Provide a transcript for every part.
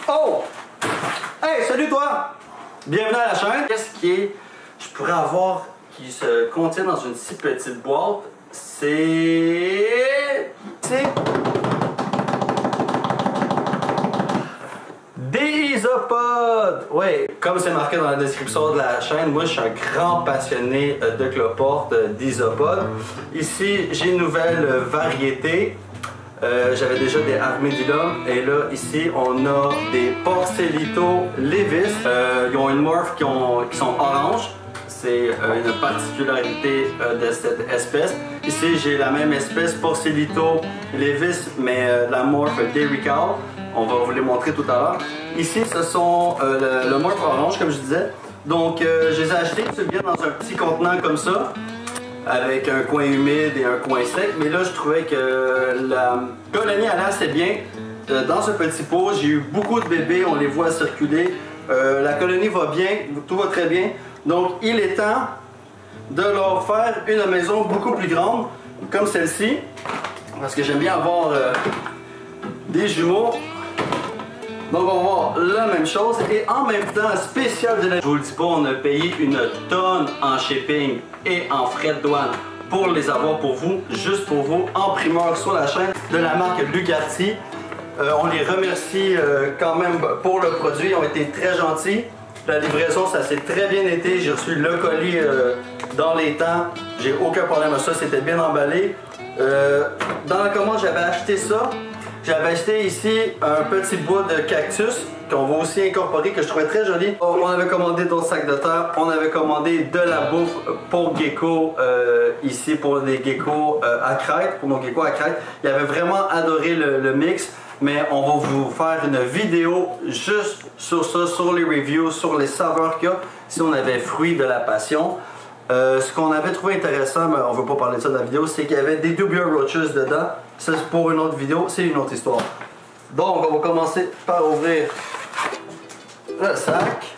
Oh! Hey, salut toi! Bienvenue à la chaîne. Qu'est-ce qui je pourrais avoir qui se contient dans une si petite boîte? C'est des isopods! Ouais, comme c'est marqué dans la description de la chaîne, moi je suis un grand passionné de cloportes, d'isopods. Ici, j'ai une nouvelle variété. J'avais déjà des Armadillum et là ici on a des Porcelito Levis. Ils ont une morph qui sont orange. C'est une particularité de cette espèce. Ici j'ai la même espèce Porcelito Levis mais la morph Derical. On va vous les montrer tout à l'heure. Ici ce sont le morph orange comme je disais. Donc je les ai achetés, ils viennent dans un petit contenant comme ça, avec un coin humide et un coin sec, mais là je trouvais que la colonie allait assez bien. Dans ce petit pot, j'ai eu beaucoup de bébés, on les voit circuler. La colonie va bien, tout va très bien. Donc il est temps de leur faire une maison beaucoup plus grande, comme celle-ci, parce que j'aime bien avoir des jumeaux. Donc on va voir la même chose et en même temps, spécial de la... Je vous le dis pas, on a payé une tonne en shipping et en frais de douane pour les avoir pour vous, juste pour vous, en primeur sur la chaîne de la marque Lugatti. On les remercie quand même pour le produit, ils ont été très gentils. La livraison, ça s'est très bien été, j'ai reçu le colis dans les temps, j'ai aucun problème à ça, c'était bien emballé. Dans la commande, j'avais acheté ça. J'avais acheté ici un petit bois de cactus qu'on va aussi incorporer, que je trouvais très joli. On avait commandé d'autres sacs de terre, on avait commandé de la bouffe pour gecko ici, pour des geckos à crête, pour nos geckos à crête. Il avait vraiment adoré le mix, mais on va vous faire une vidéo juste sur ça, sur les reviews, sur les saveurs qu'il y a. Ici on avait fruits de la passion. Ce qu'on avait trouvé intéressant, mais on ne veut pas parler de ça dans la vidéo, c'est qu'il y avait des Dubia Roaches dedans. Ça c'est pour une autre vidéo, c'est une autre histoire. Donc on va commencer par ouvrir le sac.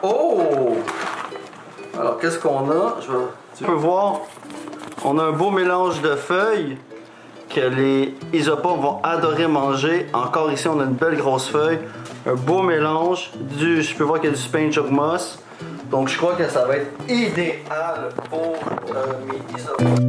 Oh! Alors qu'est-ce qu'on a? Tu peux voir, on a un beau mélange de feuilles que les isopods vont adorer manger. Encore ici on a une belle grosse feuille. Un beau mélange, je peux voir qu'il y a du Spain Choke Moss. Donc je crois que ça va être idéal pour mes isopods.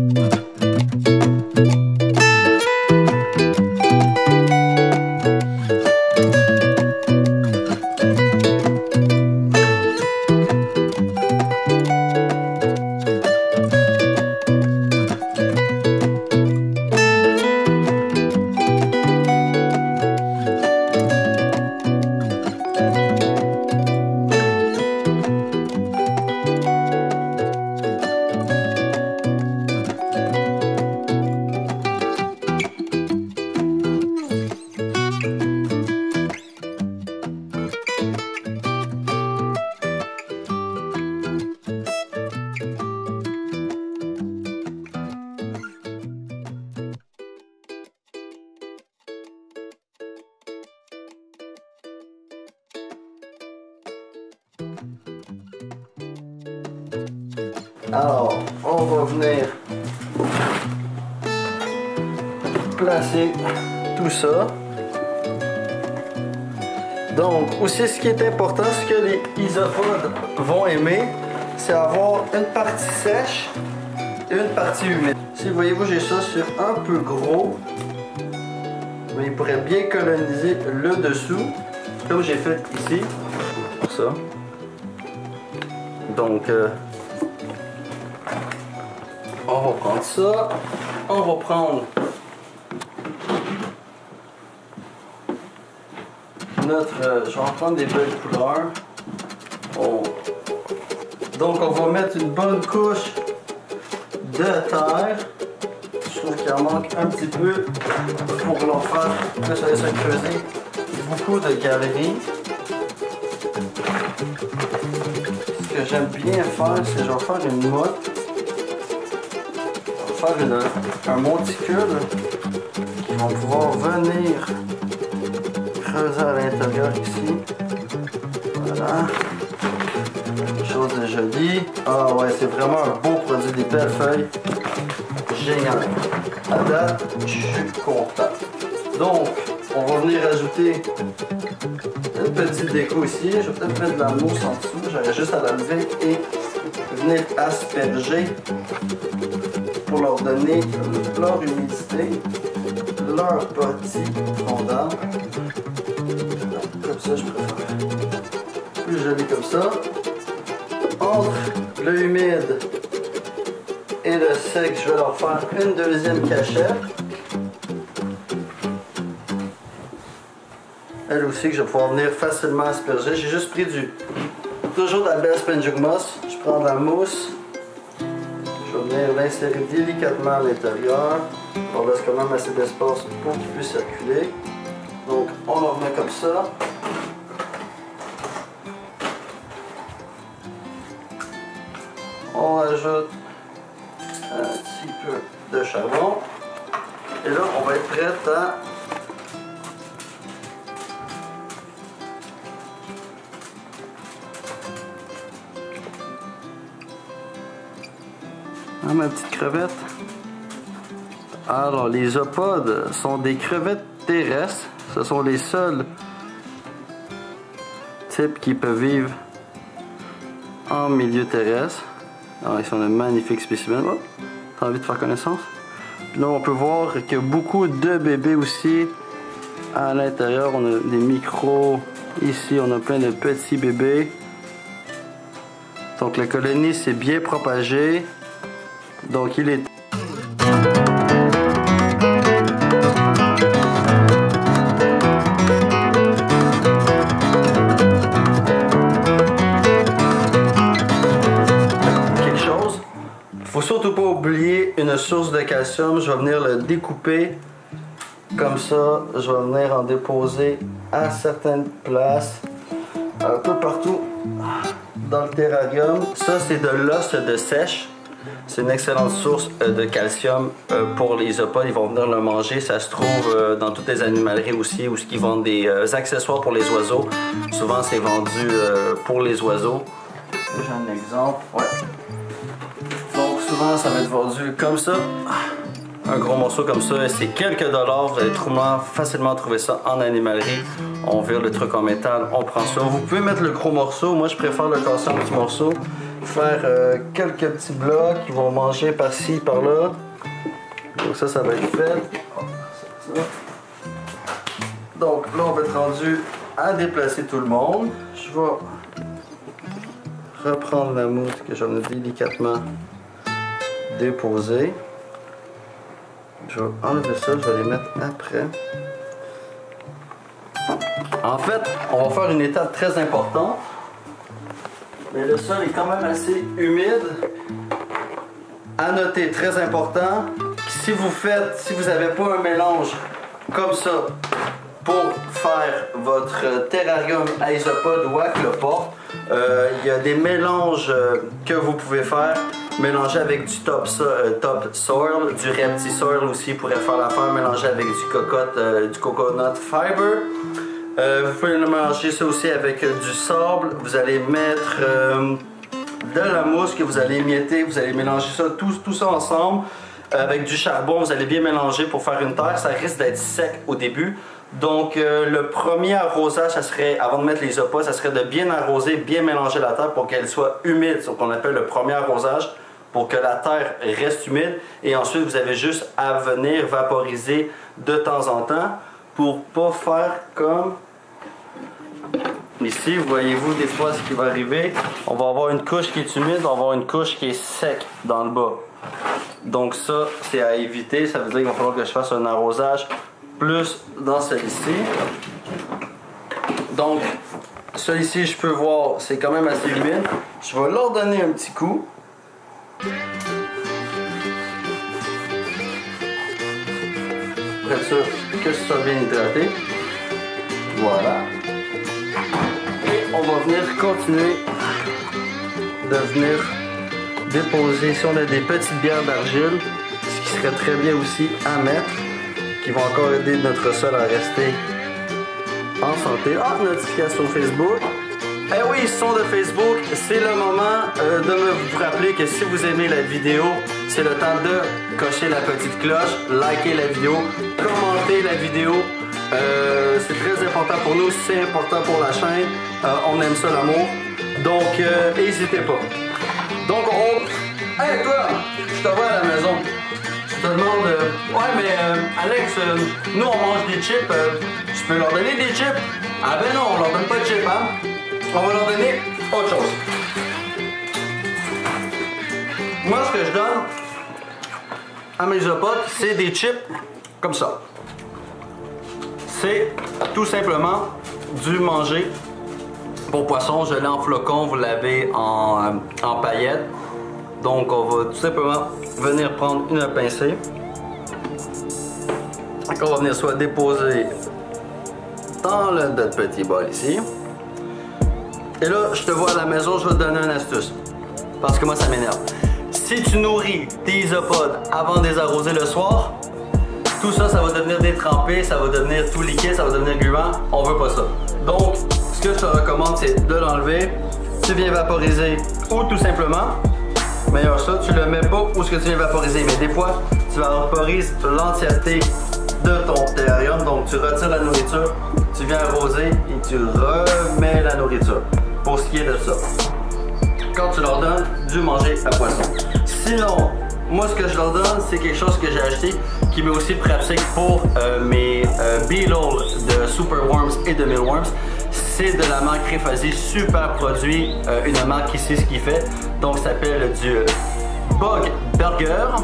Alors, on va venir placer tout ça. Donc, aussi ce qui est important, ce que les isopods vont aimer, c'est avoir une partie sèche et une partie humide. Si voyez-vous, j'ai ça sur un peu gros, mais il pourrait bien coloniser le dessous, comme j'ai fait ici, pour ça. Donc, on va prendre ça, on va prendre notre... je vais en prendre des belles couleurs. Donc on va mettre une bonne couche de terre. Je trouve qu'il en manque un petit peu pour leur faire, là ça laisse creuser beaucoup de galeries. Ce que j'aime bien faire, c'est je vais faire une motte. Faire un monticule qui vont pouvoir venir creuser à l'intérieur ici. Voilà. Quelque chose de joli. Ah ouais, c'est vraiment un beau produit, des belles feuilles. Génial. À date, je suis content. Donc, on va venir ajouter une petite déco ici. Je vais peut-être mettre de la mousse en dessous. J'aurais juste à la lever et venir asperger pour leur donner leur humidité, leur petit fondant. Comme ça, je préfère. Plus joli comme ça. Entre le humide et le sec, je vais leur faire une deuxième cachette. Elle aussi que je vais pouvoir venir facilement asperger. J'ai juste pris toujours de la belle Spongeugmoss. Je prends de la mousse. Je vais venir l'insérer délicatement à l'intérieur. On laisse quand même assez d'espace pour qu'il puisse circuler. Donc on le remet comme ça. On ajoute un petit peu de charbon. Et là, on va être prêt à ma petite crevette. Alors, les isopodes sont des crevettes terrestres. Ce sont les seuls types qui peuvent vivre en milieu terrestre. Alors, ils sont de magnifiques spécimens. Oh, t'as envie de faire connaissance? Puis là, on peut voir qu'il y a beaucoup de bébés aussi à l'intérieur. On a des micros. Ici, on a plein de petits bébés. Donc, la colonie s'est bien propagée. Donc, il est... Faut surtout pas oublier une source de calcium. Je vais venir le découper comme ça. Je vais venir en déposer à certaines places, un peu partout dans le terrarium. Ça, c'est de l'os de sèche. C'est une excellente source de calcium pour les isopodes. Ils vont venir le manger. Ça se trouve dans toutes les animaleries aussi, où ils vendent des accessoires pour les oiseaux. Souvent, c'est vendu pour les oiseaux. J'ai un exemple. Ouais. Donc souvent ça va être vendu comme ça, un gros morceau comme ça, c'est quelques dollars, vous allez facilement trouver ça en animalerie. On vire le truc en métal, on prend ça. Vous pouvez mettre le gros morceau, moi je préfère le casser en petits morceaux, faire quelques petits blocs qui vont manger par-ci, par-là. Donc ça va être fait. Donc là on va être rendu à déplacer tout le monde. Je vais reprendre la mousse que j'en ai délicatement déposer. Je vais enlever ça, je vais les mettre après. En fait, on va faire une étape très importante. Mais le sol est quand même assez humide. À noter, très important, si vous n'avez pas un mélange comme ça pour faire votre terrarium à isopodes ou à cloporte, il y a des mélanges que vous pouvez faire. Mélanger avec du top soil, du repti-soil aussi pourrait faire l'affaire, mélanger avec du coconut fiber. Vous pouvez le mélanger ça aussi avec du sable. Vous allez mettre de la mousse que vous allez émietter, vous allez mélanger ça, tout ça ensemble. Avec du charbon, vous allez bien mélanger pour faire une terre. Ça risque d'être sec au début. Donc le premier arrosage, ça serait, avant de mettre les isopodes, ça serait de bien arroser, bien mélanger la terre pour qu'elle soit humide. C'est ce qu'on appelle le premier arrosage, pour que la terre reste humide. Et ensuite, vous avez juste à venir vaporiser de temps en temps pour pas faire comme ici. Voyez-vous des fois ce qui va arriver. On va avoir une couche qui est humide, on va avoir une couche qui est sec dans le bas. Donc ça, c'est à éviter. Ça veut dire qu'il va falloir que je fasse un arrosage plus dans celui-ci. Donc, celui-ci, je peux voir, c'est quand même assez humide. Je vais leur donner un petit coup. Pour être sûr que ce soit bien hydraté. Voilà. Et on va venir continuer de venir déposer. Si on a des petites bières d'argile, ce qui serait très bien aussi à mettre, qui vont encore aider notre sol à rester en santé. Ah, notification Facebook. Eh oui, son de Facebook, c'est le moment de vous rappeler que si vous aimez la vidéo, c'est le temps de cocher la petite cloche, liker la vidéo, commenter la vidéo. C'est très important pour nous, c'est important pour la chaîne. On aime ça l'amour. Donc, n'hésitez pas. Donc, Hey toi, je te vois à la maison. Je te demande... Ouais, mais Alex, nous on mange des chips. Tu peux leur donner des chips? Ah ben non, on leur donne pas de chips, hein? On va leur donner autre chose. Moi, ce que je donne à mes isopodes, c'est des chips comme ça. C'est tout simplement du manger pour poisson. Je l'ai en flocon, vous l'avez en paillettes. Donc, on va tout simplement venir prendre une pincée. On va venir soit déposer dans notre petit bol ici. Et là, je te vois à la maison, je vais te donner une astuce. Parce que moi, ça m'énerve. Si tu nourris tes isopodes avant de les arroser le soir, tout ça, ça va devenir détrempé, ça va devenir tout liquide, ça va devenir gluant. On veut pas ça. Donc, ce que je te recommande, c'est de l'enlever. Tu viens vaporiser ou tout simplement, meilleur ça, tu le mets pas où ce que tu viens vaporiser. Mais des fois, tu vaporises l'entièreté de ton terrarium. Donc, tu retires la nourriture, tu viens arroser et tu remets la nourriture. Pour ce qui est de ça. Quand tu leur donnes du manger à poisson. Sinon, moi, ce que je leur donne, c'est quelque chose que j'ai acheté qui m'est aussi pratique pour mes Beetle de Super Worms et de Mealworms. C'est de la marque Réfasi, super produit, une marque qui sait ce qu'il fait. Donc, ça s'appelle du Bug Burger.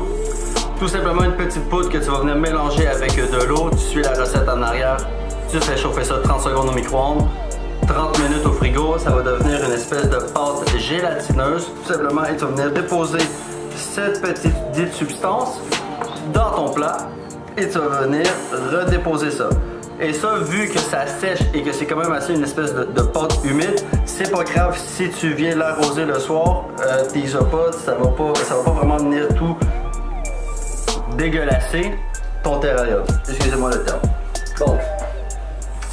Tout simplement une petite poudre que tu vas venir mélanger avec de l'eau. Tu suis la recette en arrière. Tu fais chauffer ça 30 secondes au micro-ondes. 30 minutes au frigo, ça va devenir une espèce de pâte gélatineuse. Tout simplement, et tu vas venir déposer cette petite dite substance dans ton plat et tu vas venir redéposer ça. Et ça, vu que ça sèche et que c'est quand même assez une espèce de pâte humide, c'est pas grave si tu viens l'arroser le soir, tes isopodes, ça va pas vraiment venir tout dégueulasser ton terrarium. Excusez-moi le terme. Donc,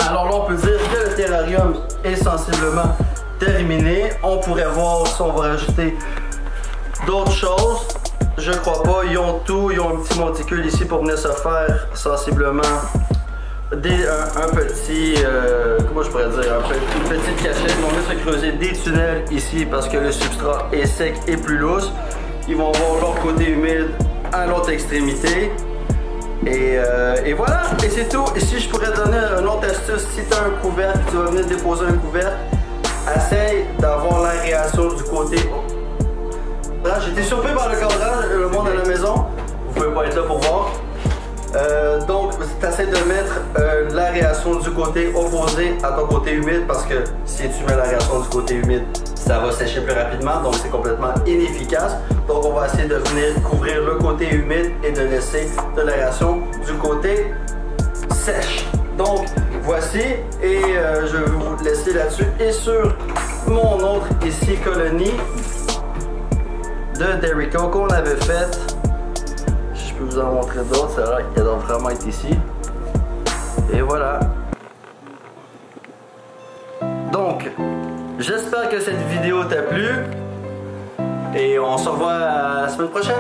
alors là, on peut dire que le terrarium est sensiblement terminé. On pourrait voir si on va rajouter d'autres choses. Je crois pas. Ils ont tout. Ils ont un petit monticule ici pour venir se faire sensiblement un petit... comment je pourrais dire? Une petite cachette. Ils vont venir se creuser des tunnels ici parce que le substrat est sec et plus lousse. Ils vont avoir leur côté humide à l'autre extrémité. Et voilà, et c'est tout. Et si je pourrais donner une autre astuce, si tu as un couvercle, tu vas venir déposer un couvercle, essaye d'avoir l'aération du côté. J'ai été surpris par le cadrage, le monde à la maison. Vous pouvez pas être là pour voir. Donc, tu essaies de mettre l'aération du côté opposé à ton côté humide parce que si tu mets l'aération du côté humide, ça va sécher plus rapidement, donc c'est complètement inefficace. Donc, on va essayer de venir couvrir le côté humide et de laisser de l'aération du côté sèche. Donc, voici, et je vais vous laisser là-dessus. Et sur mon autre ici, colonie de Derico qu'on avait faite. Je peux vous en montrer d'autres, ça a l'air qu'elle doit vraiment être ici. Et voilà. Donc, j'espère que cette vidéo t'a plu. Et on se revoit la semaine prochaine.